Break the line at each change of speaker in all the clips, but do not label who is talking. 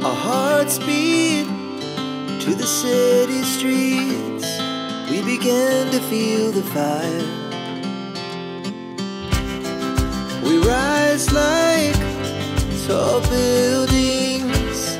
Our hearts beat to the city streets. We began to feel the fire. We rise like tall buildings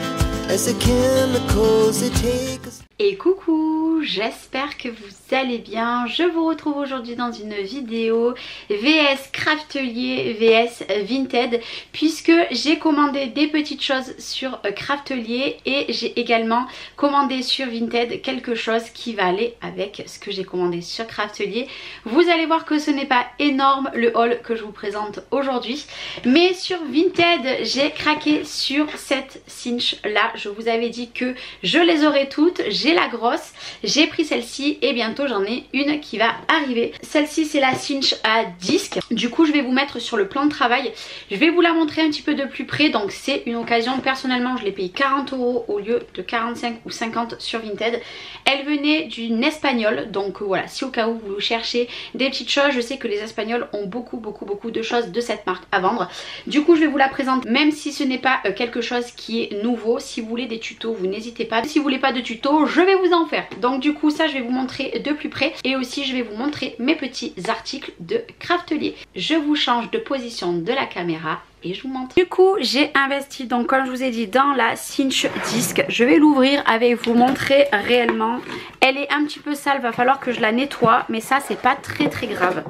as the chemicals they take us.
Et coucou, j'espère que vous allez bien. Je vous retrouve aujourd'hui dans une vidéo VS Craftelier VS Vinted, puisque j'ai commandé des petites choses sur Craftelier et j'ai également commandé sur Vinted quelque chose qui va aller avec ce que j'ai commandé sur Craftelier. Vous allez voir que ce n'est pas énorme le haul que je vous présente aujourd'hui, mais sur Vinted j'ai craqué sur cette cinch là. Je vous avais dit que je les aurais toutes. J'ai la grosse, j'ai pris celle-ci et bientôt j'en ai une qui va arriver. Celle-ci c'est la cinch à disque. Du coup je vais vous mettre sur le plan de travail. Je vais vous la montrer un petit peu de plus près. Donc c'est une occasion. Personnellement je l'ai payé 40 € au lieu de 45 ou 50 sur Vinted. Elle venait d'une espagnole. Donc voilà, si au cas où vous cherchez des petites choses, je sais que les espagnols ont beaucoup de choses de cette marque à vendre. Du coup je vais vous la présenter, même si ce n'est pas quelque chose qui est nouveau. Si vous voulez des tutos, vous n'hésitez pas. Si vous voulez pas de tutos, je vais vous en faire. Donc du coup ça je vais vous montrer de plus près et aussi je vais vous montrer mes petits articles de Craftelier. Je vous change de position de la caméra et je vous montre. Du coup j'ai investi, donc comme je vous ai dit, dans la cinch disque. Je vais l'ouvrir avec vous montrer réellement. Elle est un petit peu sale, va falloir que je la nettoie, mais ça c'est pas très grave.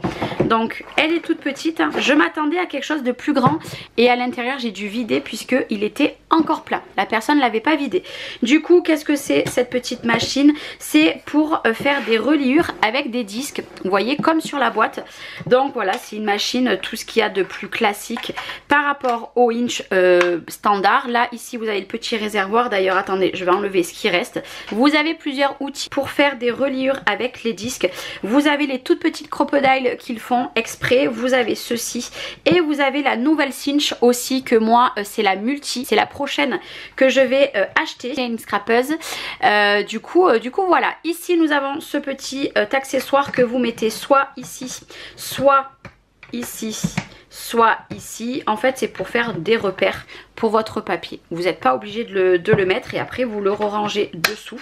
Donc elle est toute petite, hein. Je m'attendais à quelque chose de plus grand et à l'intérieur j'ai dû vider puisque il était encore plein. La personne ne l'avait pas vidé. Du coup qu'est-ce que c'est cette petite machine? C'est pour faire des reliures avec des disques, vous voyez, comme sur la boîte. Donc voilà, c'est une machine, tout ce qu'il y a de plus classique par rapport au inch standard. Là ici vous avez le petit réservoir. D'ailleurs attendez, je vais enlever ce qui reste. Vous avez plusieurs outils pour faire des reliures avec les disques. Vous avez les toutes petites crocodiles qu'ils font exprès. Vous avez ceci et vous avez la nouvelle cinch aussi que moi c'est la multi, c'est la prochaine que je vais acheter. C'est une scrapeuse. Du coup voilà, ici nous avons ce petit accessoire que vous mettez soit ici, soit ici, soit ici. En fait c'est pour faire des repères pour votre papier. Vous n'êtes pas obligé de le mettre et après vous le rangez dessous.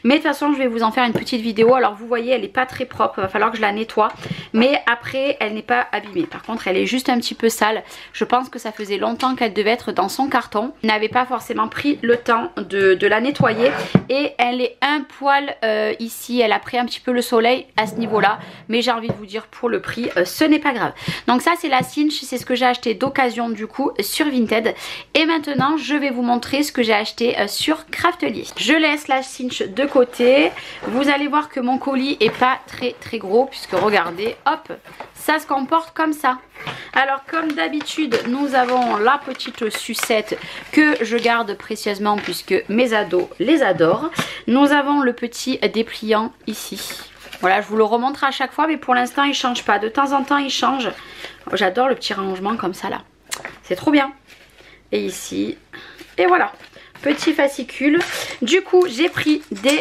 Mais de toute façon je vais vous en faire une petite vidéo. Alors vous voyez elle n'est pas très propre, il va falloir que je la nettoie. Mais après elle n'est pas abîmée. Par contre elle est juste un petit peu sale. Je pense que ça faisait longtemps qu'elle devait être dans son carton. Je n'avais pas forcément pris le temps de la nettoyer. Et elle est un poil ici. Elle a pris un petit peu le soleil à ce niveau là. Mais j'ai envie de vous dire pour le prix ce n'est pas grave. Donc ça c'est la cinch. C'est ce que j'ai acheté d'occasion du coup sur Vinted. Et maintenant je vais vous montrer ce que j'ai acheté sur Craftelier. Je laisse la cinch de côté. Vous allez voir que mon colis est pas très gros puisque regardez, hop, ça se comporte comme ça. Alors comme d'habitude nous avons la petite sucette que je garde précieusement puisque mes ados les adorent. Nous avons le petit dépliant ici. Voilà, je vous le remontre à chaque fois mais pour l'instant il change pas. De temps en temps il change. J'adore le petit rangement comme ça là. C'est trop bien. Et ici, et voilà, petit fascicule. Du coup j'ai pris des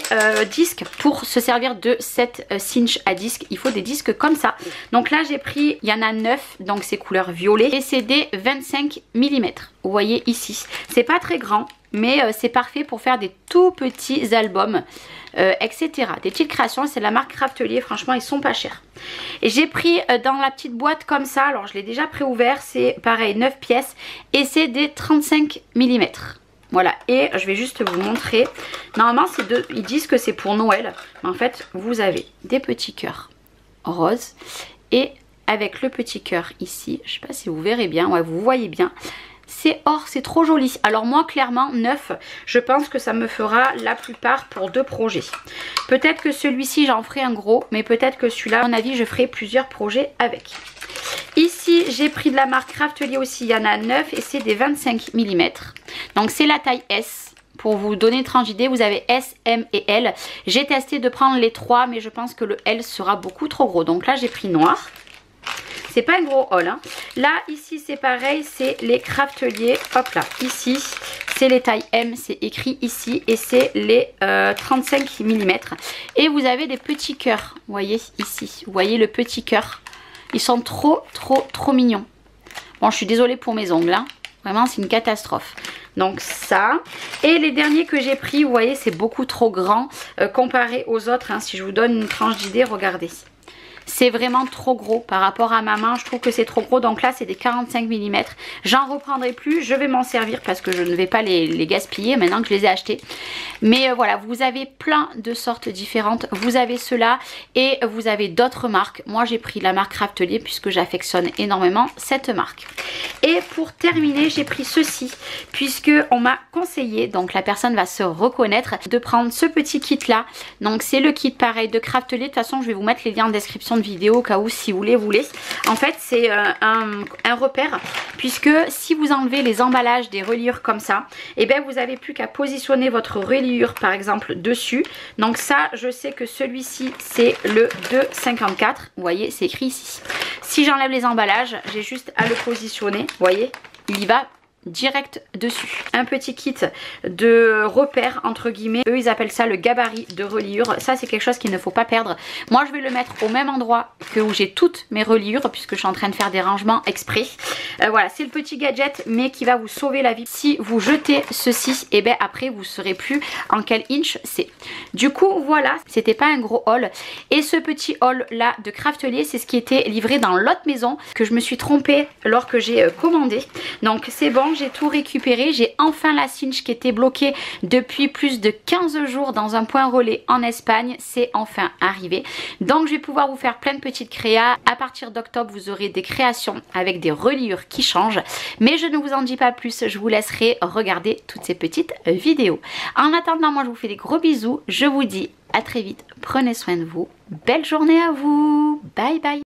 disques pour se servir de cette cinch à disque. Il faut des disques comme ça. Donc là j'ai pris, il y en a 9, donc c'est couleur violet. Et c'est des 25 mm. Vous voyez ici, c'est pas très grand, mais c'est parfait pour faire des tout petits albums, etc. Des petites créations, c'est la marque Craftelier, franchement ils sont pas chers. Et j'ai pris dans la petite boîte comme ça, alors je l'ai déjà pré-ouvert, c'est pareil 9 pièces et c'est des 35 mm. Voilà, et je vais juste vous montrer. Normalement ils disent que c'est pour Noël, mais en fait vous avez des petits cœurs roses et avec le petit cœur ici, je sais pas si vous verrez bien, ouais vous voyez bien. C'est or, c'est trop joli. Alors moi clairement 9, je pense que ça me fera la plupart pour 2 projets. Peut-être que celui-ci j'en ferai un gros, mais peut-être que celui-là à mon avis je ferai plusieurs projets avec. Ici j'ai pris de la marque Craftelier aussi, il y en a 9 et c'est des 25 mm. Donc c'est la taille S. Pour vous donner une tranche d'idée, vous avez S, M et L. J'ai testé de prendre les 3 mais je pense que le L sera beaucoup trop gros. Donc là j'ai pris noir. C'est pas un gros haul, hein. Là ici c'est pareil, c'est les Craftelier. Hop là, ici c'est les tailles M, c'est écrit ici et c'est les 35 mm. Et vous avez des petits cœurs, vous voyez ici, vous voyez le petit cœur. Ils sont trop mignons. Bon je suis désolée pour mes ongles, hein. Vraiment, c'est une catastrophe. Donc ça. Et les derniers que j'ai pris, vous voyez, c'est beaucoup trop grand comparé aux autres. Hein. Si je vous donne une tranche d'idée, regardez. C'est vraiment trop gros par rapport à ma main, je trouve que c'est trop gros. Donc là c'est des 45 mm, j'en reprendrai plus, je vais m'en servir parce que je ne vais pas les gaspiller maintenant que je les ai achetés. Mais voilà, vous avez plein de sortes différentes, vous avez ceux-là et vous avez d'autres marques. Moi j'ai pris la marque Craftelier puisque j'affectionne énormément cette marque. Et pour terminer, j'ai pris ceci puisque on m'a conseillé, donc la personne va se reconnaître, de prendre ce petit kit là. Donc c'est le kit pareil de Craftelier, de toute façon je vais vous mettre les liens en description de vidéo au cas où si vous les voulez. En fait c'est un repère puisque si vous enlevez les emballages des reliures comme ça, et bien vous n'avez plus qu'à positionner votre reliure par exemple dessus. Donc ça je sais que celui-ci c'est le 2,54, vous voyez c'est écrit ici. Si j'enlève les emballages, j'ai juste à le positionner, vous voyez, il y va direct dessus. Un petit kit de repère entre guillemets, eux ils appellent ça le gabarit de reliure. Ça c'est quelque chose qu'il ne faut pas perdre. Moi je vais le mettre au même endroit que où j'ai toutes mes reliures puisque je suis en train de faire des rangements exprès. Voilà, c'est le petit gadget mais qui va vous sauver la vie. Si vous jetez ceci, et bien après vous saurez plus en quel inch c'est. Du coup voilà, c'était pas un gros haul. Et ce petit haul là de Craftelier, c'est ce qui était livré dans l'autre maison que je me suis trompée lors que j'ai commandé. Donc c'est bon, j'ai tout récupéré, j'ai enfin la cinch qui était bloquée depuis plus de 15 jours dans un point relais en Espagne, c'est enfin arrivé. Donc je vais pouvoir vous faire plein de petites créas. À partir d'octobre vous aurez des créations avec des reliures qui changent, mais je ne vous en dis pas plus, je vous laisserai regarder toutes ces petites vidéos. En attendant, moi je vous fais des gros bisous, je vous dis à très vite, prenez soin de vous, belle journée à vous, bye bye.